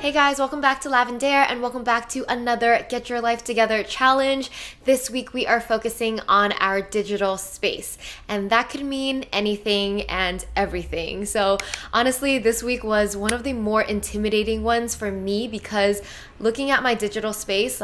Hey guys, welcome back to Lavendaire and welcome back to another Get Your Life Together challenge. This week we are focusing on our digital space, and that could mean anything and everything. So honestly, this week was one of the more intimidating ones for me because looking at my digital space,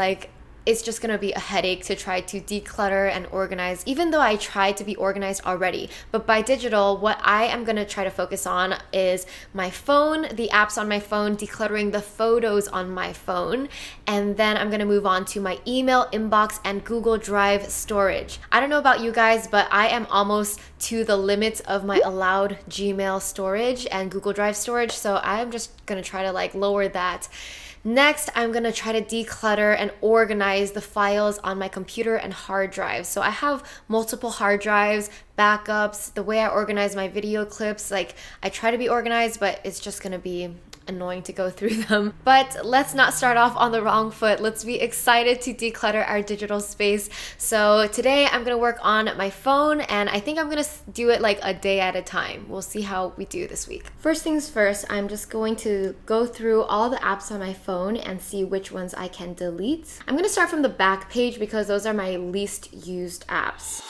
it's just gonna be a headache to try to declutter and organize, even though I tried to be organized already. But by digital, what I am gonna try to focus on is my phone, the apps on my phone, decluttering the photos on my phone, and then I'm gonna move on to my email inbox and Google Drive storage. I don't know about you guys, but I am almost to the limits of my allowed Gmail storage and Google Drive storage, so I'm just gonna try to lower that. Next, I'm gonna try to declutter and organize the files on my computer and hard drives. So I have multiple hard drives, backups, the way I organize my video clips. I try to be organized, but it's just gonna be annoying to go through them. But let's not start off on the wrong foot. Let's be excited to declutter our digital space. So today I'm gonna work on my phone, and I think I'm gonna do it a day at a time. We'll see how we do this week. First things first, I'm just going to go through all the apps on my phone and see which ones I can delete. I'm gonna start from the back page because those are my least used apps.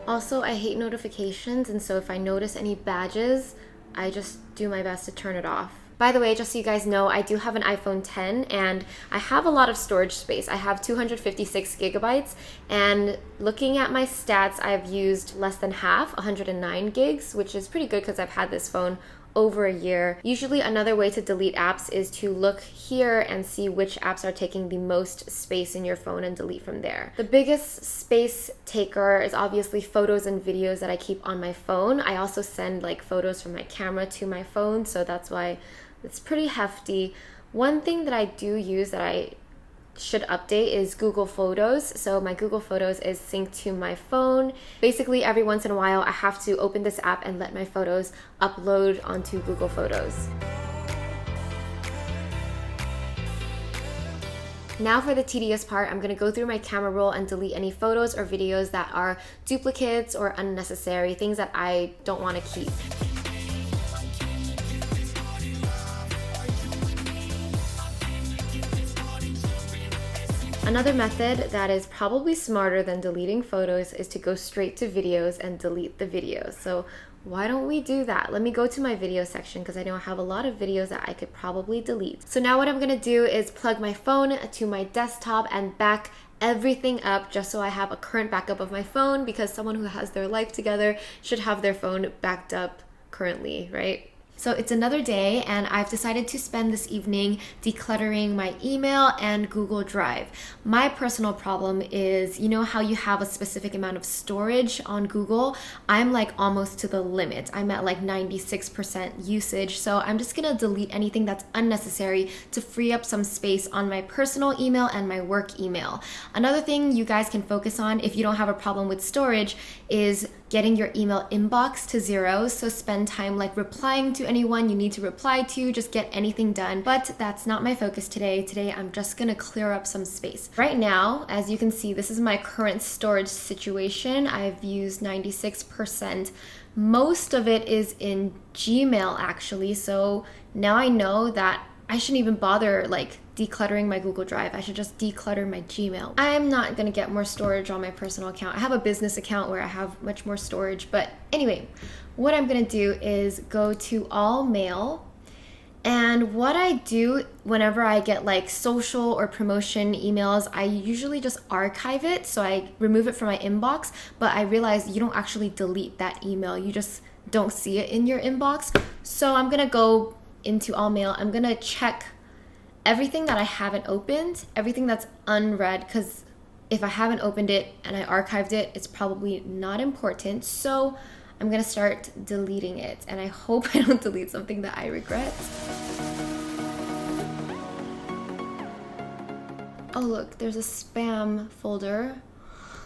Also, I hate notifications, and so if I notice any badges, I just do my best to turn it off. By the way, just so you guys know, I do have an iPhone 10 and I have a lot of storage space. I have 256 gigabytes, and looking at my stats, I've used less than half, 109 gigs, which is pretty good because I've had this phone over a year. Usually another way to delete apps is to look here and see which apps are taking the most space in your phone and delete from there. The biggest space taker is obviously photos and videos that I keep on my phone. I also send photos from my camera to my phone, so that's why it's pretty hefty. One thing that I do use that I should update is Google Photos. So my Google Photos is synced to my phone. Basically, every once in a while, I have to open this app and let my photos upload onto Google Photos. Now for the tedious part, I'm gonna go through my camera roll and delete any photos or videos that are duplicates or unnecessary, things that I don't wanna keep. Another method that is probably smarter than deleting photos is to go straight to videos and delete the videos. So why don't we do that? Let me go to my video section because I know I have a lot of videos that I could probably delete. So now what I'm gonna do is plug my phone to my desktop and back everything up just so I have a current backup of my phone, because someone who has their life together should have their phone backed up currently, right? So it's another day, and I've decided to spend this evening decluttering my email and Google Drive. My personal problem is, you know how you have a specific amount of storage on Google? I'm almost to the limit. I'm at 96% usage, so I'm just gonna delete anything that's unnecessary to free up some space on my personal email and my work email. Another thing you guys can focus on if you don't have a problem with storage is getting your email inbox to 0. So spend time replying to anyone you need to reply to, just get anything done. But that's not my focus today. Today I'm just gonna clear up some space. Right now, as you can see, this is my current storage situation. I've used 96%. Most of it is in Gmail actually, so now I know that I shouldn't even bother decluttering my Google Drive. I should just declutter my Gmail. I'm not gonna get more storage on my personal account. I have a business account where I have much more storage, but anyway, what I'm gonna do is go to all mail, and what I do whenever I get social or promotion emails, I usually just archive it, so I remove it from my inbox, but I realize you don't actually delete that email, you just don't see it in your inbox. So I'm gonna go into all mail, I'm gonna check everything that I haven't opened, everything that's unread, because if I haven't opened it and I archived it, it's probably not important. So I'm gonna start deleting it, and I hope I don't delete something that I regret. Oh look, there's a spam folder.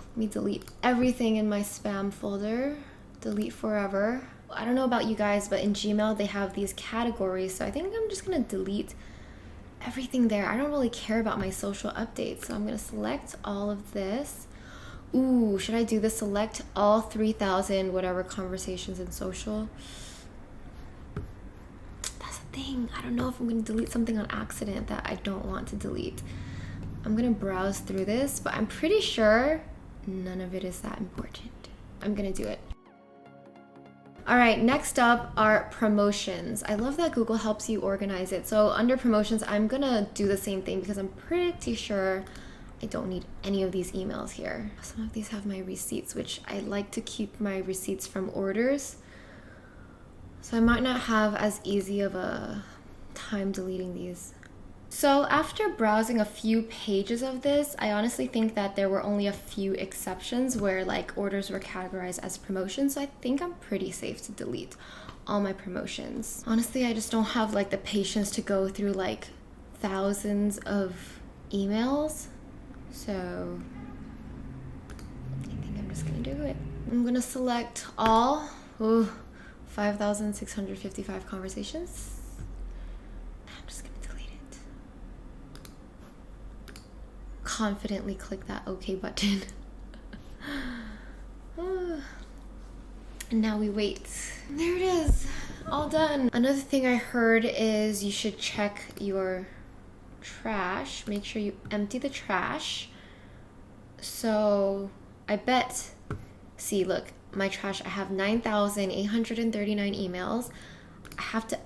Let me delete everything in my spam folder. Delete forever. I don't know about you guys, but in Gmail they have these categories, so I think I'm just gonna delete everything there. I don't really care about my social updates, so I'm gonna select all of this. Ooh, should I do the select all 3,000 whatever conversations in social? That's the thing. I don't know if I'm going to delete something on accident that I don't want to delete. I'm going to browse through this, but I'm pretty sure none of it is that important. I'm going to do it. All right, next up are promotions. I love that Google helps you organize it. So under promotions, I'm going to do the same thing because I'm pretty sure I don't need any of these emails here. Some of these have my receipts, which I like to keep my receipts from orders. So I might not have as easy of a time deleting these. So after browsing a few pages of this, I honestly think that there were only a few exceptions where like orders were categorized as promotions. So I think I'm pretty safe to delete all my promotions. Honestly, I just don't have like the patience to go through like thousands of emails. So I think I'm just gonna do it. I'm gonna select all 5,655 conversations. I'm just gonna delete it. Confidently click that OK button. And now we wait. There it is, all done. Another thing I heard is you should check your trash. Make sure you empty the trash. So I bet, see, look, my trash, I have 9,839 emails. I have to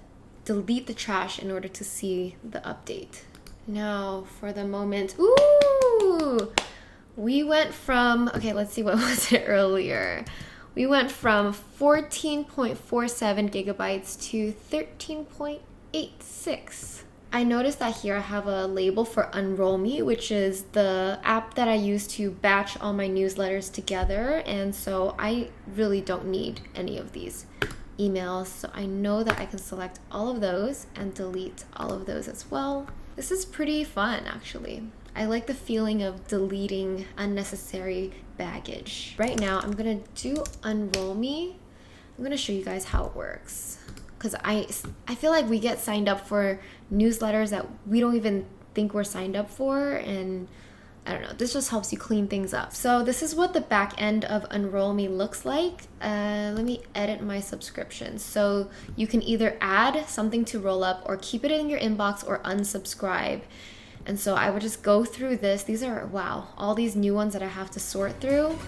delete the trash in order to see the update. Now for the moment, ooh, we went from, okay, let's see, what was it earlier? We went from 14.47 gigabytes to 13.86. I noticed that here I have a label for Unroll Me, which is the app that I use to batch all my newsletters together. And so I really don't need any of these emails. So I know that I can select all of those and delete all of those as well. This is pretty fun, actually. I like the feeling of deleting unnecessary baggage. Right now, I'm gonna do Unroll Me. I'm gonna show you guys how it works. Because I feel like we get signed up for newsletters that we don't even think we're signed up for, and I don't know, this just helps you clean things up. So this is what the back end of Unroll Me looks like. Let me edit my subscription. So you can either add something to roll up or keep it in your inbox or unsubscribe. And so I would just go through this. These are, wow, all these new ones that I have to sort through.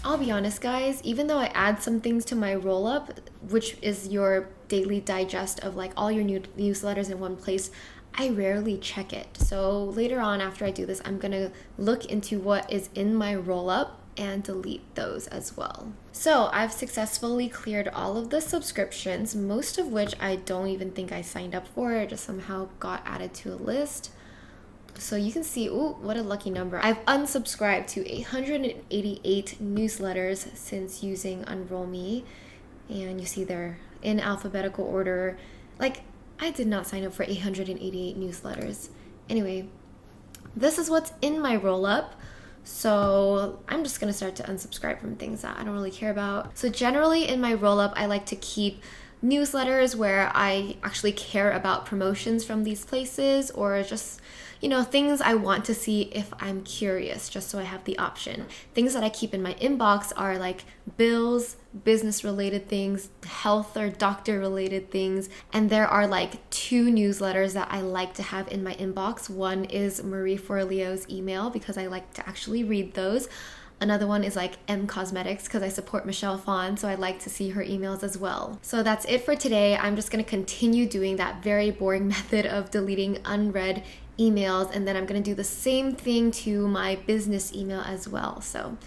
I'll be honest, guys, even though I add some things to my roll-up, which is your daily digest of like all your new newsletters in one place, I rarely check it. So later on, after I do this, I'm gonna look into what is in my roll-up and delete those as well. So I've successfully cleared all of the subscriptions, most of which I don't even think I signed up for, it just somehow got added to a list. So you can see, ooh, what a lucky number. I've unsubscribed to 888 newsletters since using Unroll Me. And you see they're in alphabetical order. Like, I did not sign up for 888 newsletters. Anyway, this is what's in my roll-up. So I'm just gonna start to unsubscribe from things that I don't really care about. So generally in my roll-up, I like to keep newsletters where I actually care about promotions from these places, or just, you know, things I want to see if I'm curious, just so I have the option. Things that I keep in my inbox are like bills, business related things, health or doctor related things. And there are like 2 newsletters that I like to have in my inbox. One is Marie Forleo's email, because I like to actually read those. Another one is like M Cosmetics, because I support Michelle Phan, so I like to see her emails as well. So that's it for today. I'm just gonna continue doing that very boring method of deleting unread emails, and then I'm gonna do the same thing to my business email as well. So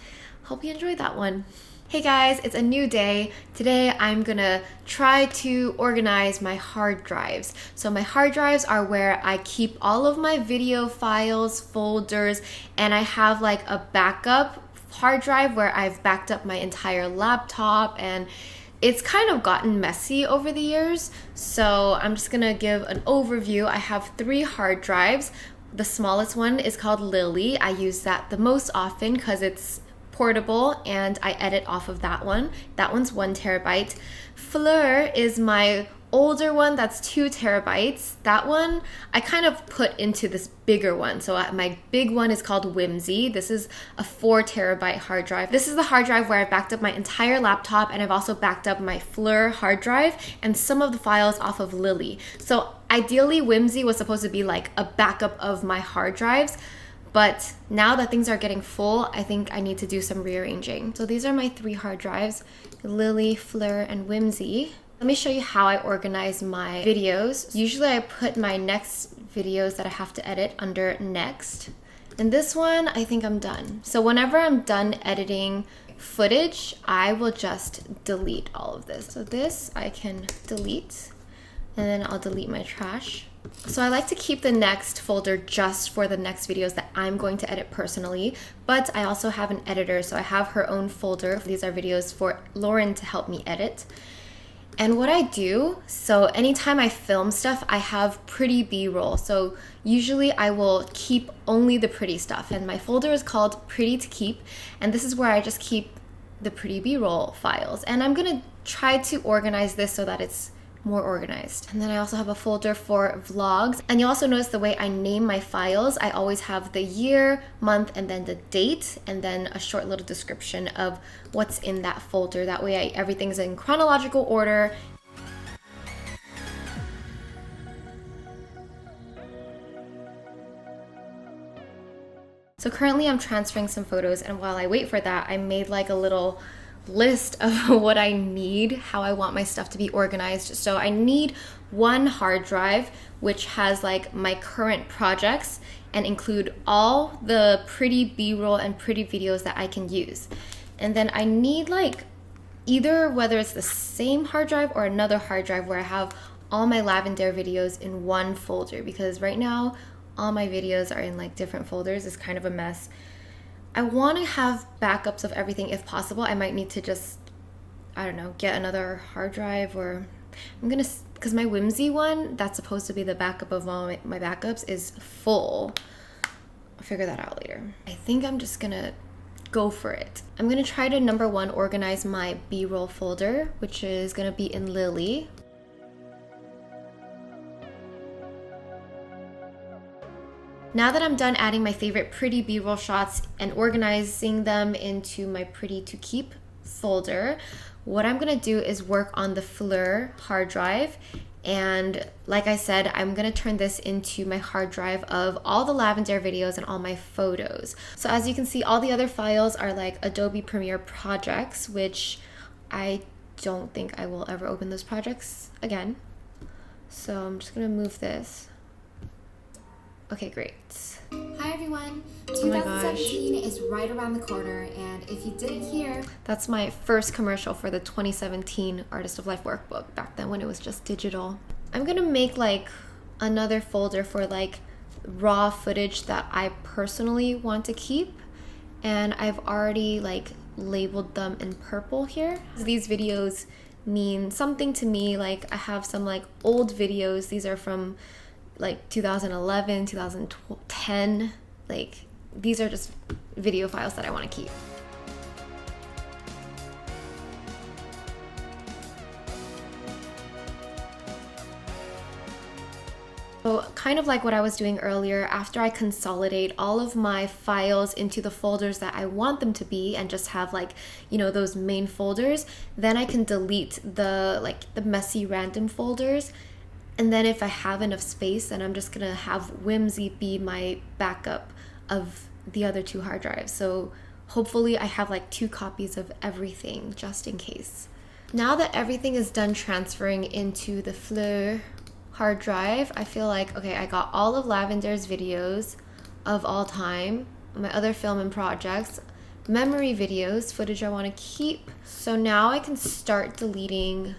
hope you enjoyed that one. Hey guys, it's a new day. Today I'm gonna try to organize my hard drives. So my hard drives are where I keep all of my video files, folders, and I have like a backup hard drive where I've backed up my entire laptop, and it's kind of gotten messy over the years. So I'm just gonna give an overview. I have 3 hard drives. The smallest one is called Lily. I use that the most often because it's portable and I edit off of that one. That one's 1 terabyte. Fleur is my older one that's 2 terabytes. That one I kind of put into this bigger one. So my big one is called Whimsy. This is a 4 terabyte hard drive. This is the hard drive where I backed up my entire laptop, and I've also backed up my Fleur hard drive and some of the files off of Lily. So ideally Whimsy was supposed to be like a backup of my hard drives, but now that things are getting full, I think I need to do some rearranging. So these are my 3 hard drives, Lily, Fleur, and Whimsy. Let me show you how I organize my videos. Usually I put my next videos that I have to edit under next. And this one, I think I'm done. So whenever I'm done editing footage, I will just delete all of this. So this I can delete, and then I'll delete my trash. So I like to keep the next folder just for the next videos that I'm going to edit personally, but I also have an editor, so I have her own folder. These are videos for Loryn to help me edit. And what I do, so anytime I film stuff, I have pretty B-roll. So usually I will keep only the pretty stuff, and my folder is called Pretty to Keep, and this is where I just keep the pretty B-roll files. And I'm gonna try to organize this so that it's more organized. And then I also have a folder for vlogs. And you'll also notice the way I name my files, I always have the year, month, and then the date, and then a short little description of what's in that folder. That way everything's in chronological order. So currently I'm transferring some photos, and while I wait for that, I made like a little list of what I need, how I want my stuff to be organized. So I need one hard drive which has like my current projects and include all the pretty B-roll and pretty videos that I can use. And then I need like either whether it's the same hard drive or another hard drive where I have all my Lavendaire videos in one folder, because right now all my videos are in like different folders. It's kind of a mess. I want to have backups of everything if possible. I might need to just, I don't know, get another hard drive, or I'm gonna, because my Whimsy one, that's supposed to be the backup of all my backups, is full. I'll figure that out later. I think I'm just gonna go for it. I'm gonna try to, number 1, organize my B-roll folder, which is gonna be in Lily. Now that I'm done adding my favorite pretty B-roll shots and organizing them into my pretty to keep folder, what I'm gonna do is work on the Fleur hard drive. And like I said, I'm gonna turn this into my hard drive of all the Lavendaire videos and all my photos. So as you can see, all the other files are like Adobe Premiere projects, which I don't think I will ever open those projects again. So I'm just gonna move this. Okay, great. Hi everyone, Oh my gosh. 2017 is right around the corner, and if you didn't hear, That's my first commercial for the 2017 Artist of Life workbook, back then when it was just digital. I'm gonna make like another folder for like raw footage that I personally want to keep, and I've already like labeled them in purple here. These videos mean something to me. Like I have some like old videos. These are from like 2011, 2010. Like these are just video files that I want to keep. So kind of like what I was doing earlier, after I consolidate all of my files into the folders that I want them to be and just have like, you know, those main folders, then I can delete the messy random folders. And then if I have enough space, then I'm just gonna have Whimsy be my backup of the other 2 hard drives. So hopefully I have like 2 copies of everything just in case. Now that everything is done transferring into the Fleur hard drive, I feel like, okay, I got all of Lavendaire's videos of all time, my other film and projects, memory videos, footage I want to keep. So now I can start deleting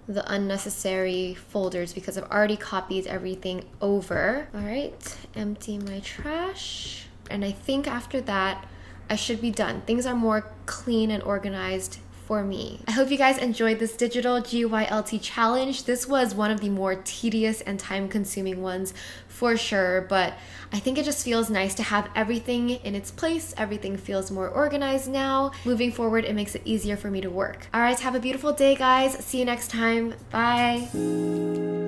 the unnecessary folders because I've already copied everything over. All right, empty my trash. And I think after that, I should be done. Things are more clean and organized for me. I hope you guys enjoyed this digital GYLT challenge. This was one of the more tedious and time-consuming ones for sure, but I think it just feels nice to have everything in its place. Everything feels more organized now. Moving forward, it makes it easier for me to work. All right, have a beautiful day, guys. See you next time. Bye.